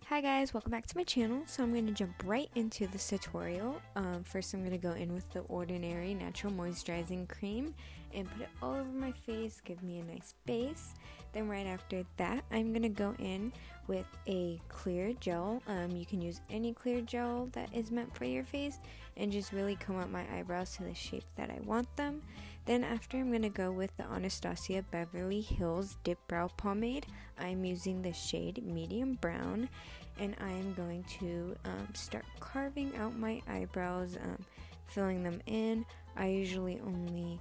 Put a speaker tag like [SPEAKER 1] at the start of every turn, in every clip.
[SPEAKER 1] Hi guys, welcome back to my channel. So I'm going to jump right into this tutorial. First I'm going to go in with the Ordinary Natural Moisturizing Cream and put it all over my face, give me a nice base. Then right after that I'm going to go in with a clear gel. You can use any clear gel that is meant for your face and just really comb out my eyebrows to the shape that I want them. Then after I'm going to go with the Anastasia Beverly Hills Dip Brow Pomade. I'm using the shade Medium Brown. And I am going to start carving out my eyebrows, filling them in. I usually only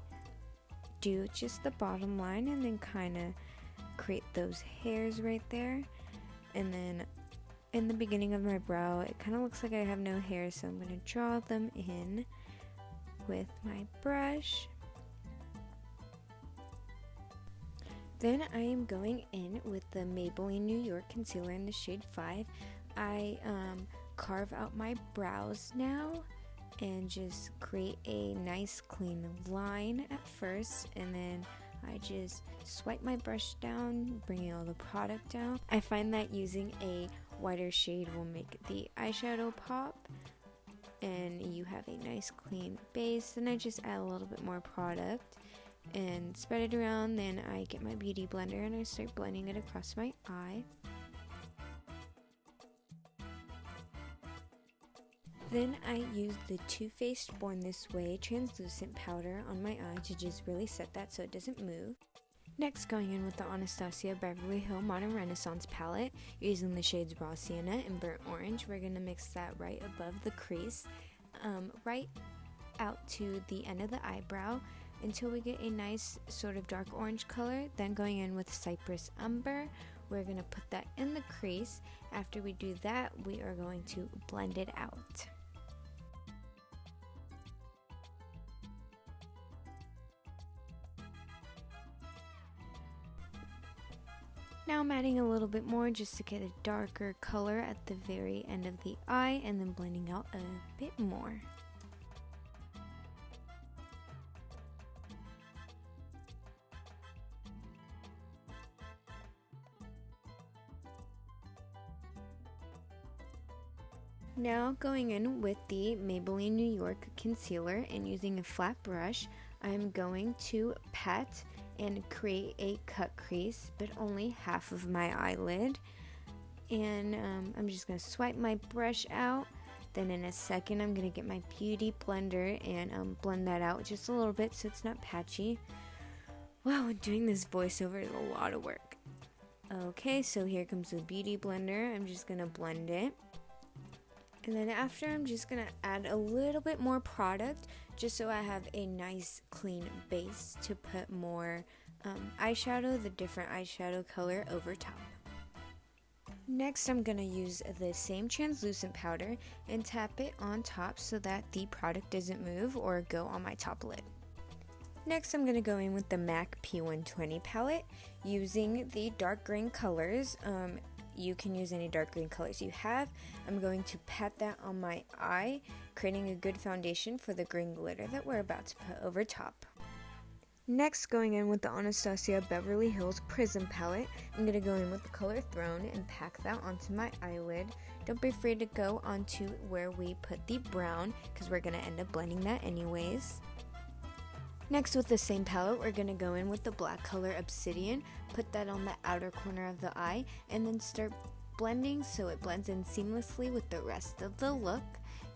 [SPEAKER 1] do just the bottom line and then kind of create those hairs right there. And then in the beginning of my brow, it kind of looks like I have no hair, so I'm going to draw them in with my brush. Then I am going in with the Maybelline New York Concealer in the shade 5. I carve out my brows now and just create a nice clean line at first, and then I just swipe my brush down, bringing all the product down. I find that using a whiter shade will make the eyeshadow pop and you have a nice clean base. Then I just add a little bit more product and spread it around. Then I get my beauty blender and I start blending it across my eye. Then I use the Too Faced Born This Way translucent powder on my eye to just really set that so it doesn't move. Next, going in with the Anastasia Beverly Hills Modern Renaissance palette, using the shades Raw Sienna and Burnt Orange. We're going to mix that right above the crease, right out to the end of the eyebrow, until we get a nice sort of dark orange color. Then going in with Cypress Umber, we're going to put that in the crease. After we do that, we are going to blend it out. Now I'm adding a little bit more just to get a darker color at the very end of the eye, and then blending out a bit more. Now going in with the Maybelline New York Concealer and using a flat brush, I'm going to pat and create a cut crease, but only half of my eyelid. And I'm just going to swipe my brush out. Then in a second I'm going to get my beauty blender and blend that out just a little bit so it's not patchy. Wow, doing this voiceover is a lot of work. Okay, so here comes the beauty blender. I'm just going to blend it. And then after, I'm just going to add a little bit more product just so I have a nice clean base to put more eyeshadow, the different eyeshadow color over top. Next, I'm going to use the same translucent powder and tap it on top so that the product doesn't move or go on my top lid. Next, I'm going to go in with the MAC P120 palette using the dark green colors. You can use any dark green colors you have. I'm going to pat that on my eye, creating a good foundation for the green glitter that we're about to put over top. Next, going in with the Anastasia Beverly Hills Prism palette, I'm going to go in with the color Throne and pack that onto my eyelid. Don't be afraid to go onto where we put the brown, because we're going to end up blending that anyways. Next, with the same palette, we're going to go in with the black color Obsidian, put that on the outer corner of the eye, and then start blending so it blends in seamlessly with the rest of the look.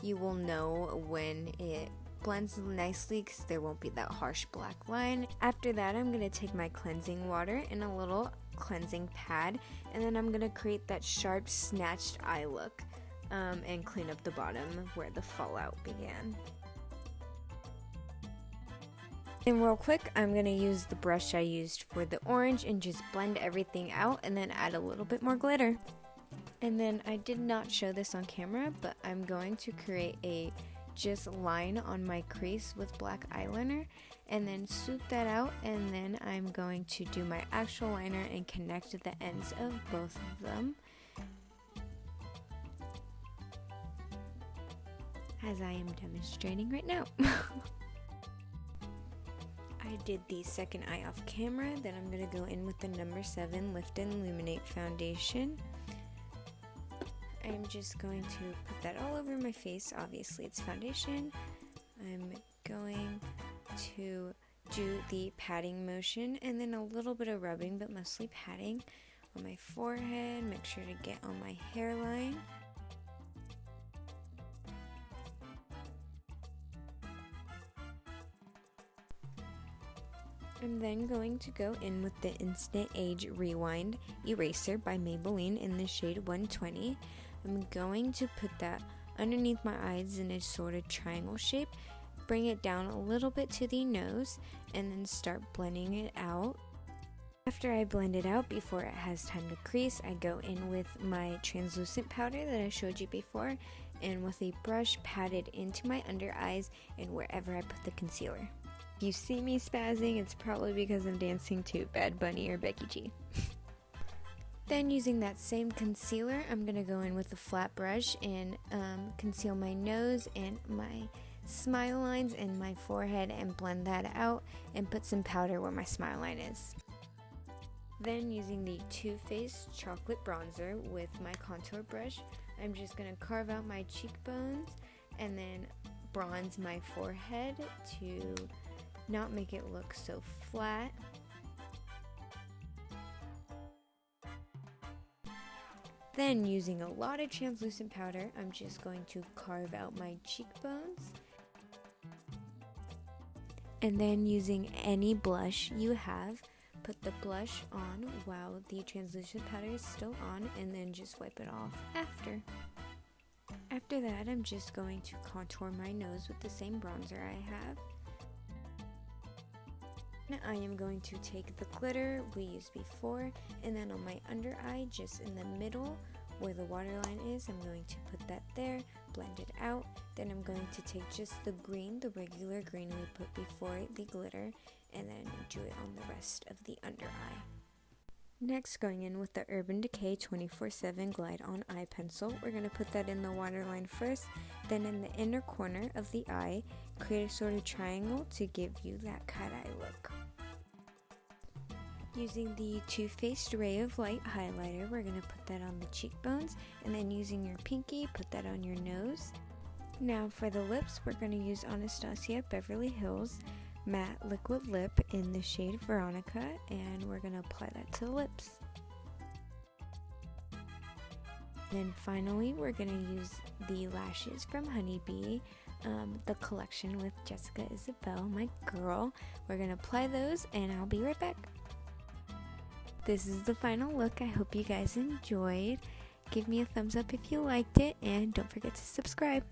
[SPEAKER 1] You will know when it blends nicely because there won't be that harsh black line. After that, I'm going to take my cleansing water and a little cleansing pad, and then I'm going to create that sharp snatched eye look and clean up the bottom where the fallout began. And real quick, I'm going to use the brush I used for the orange and just blend everything out and then add a little bit more glitter. And then I did not show this on camera, but I'm going to create a just line on my crease with black eyeliner and then swoop that out, and then I'm going to do my actual liner and connect the ends of both of them, as I am demonstrating right now. I did the second eye off camera. Then I'm going to go in with the number 7 Lift and Luminate foundation. I'm just going to put that all over my face. Obviously it's foundation. I'm going to do the patting motion and then a little bit of rubbing, but mostly patting on my forehead. Make sure to get on my hairline. I'm then going to go in with the Instant Age Rewind Eraser by Maybelline in the shade 120. I'm going to put that underneath my eyes in a sort of triangle shape, bring it down a little bit to the nose, and then start blending it out. After I blend it out, before it has time to crease, I go in with my translucent powder that I showed you before, and with a brush pat it into my under eyes and wherever I put the concealer. If you see me spazzing, it's probably because I'm dancing to Bad Bunny or Becky G. Then using that same concealer, I'm going to go in with a flat brush and conceal my nose and my smile lines and my forehead and blend that out and put some powder where my smile line is. Then using the Too Faced Chocolate Bronzer with my contour brush, I'm just going to carve out my cheekbones and then bronze my forehead to not make it look so flat. Then using a lot of translucent powder, I'm just going to carve out my cheekbones. And then using any blush you have, put the blush on while the translucent powder is still on, and then just wipe it off after. After that, I'm just going to contour my nose with the same bronzer I have. I am going to take the glitter we used before, and then on my under eye, just in the middle where the waterline is, I'm going to put that there, blend it out. Then I'm going to take just the green, the regular green we put before the glitter, and then do it on the rest of the under eye. Next, going in with the Urban Decay 24/7 Glide On Eye Pencil, we're going to put that in the waterline first, then in the inner corner of the eye, create a sort of triangle to give you that cat eye look. Using the Too Faced Ray of Light highlighter, we're going to put that on the cheekbones, and then using your pinky, put that on your nose. Now for the lips, we're going to use Anastasia Beverly Hills Matte Liquid Lip in the shade Veronica, and we're going to apply that to the lips. Then finally, we're going to use the lashes from Honeybee, the collection with Jessica Isabel, my girl. We're going to apply those, and I'll be right back. This is the final look. I hope you guys enjoyed. Give me a thumbs up if you liked it, and don't forget to subscribe.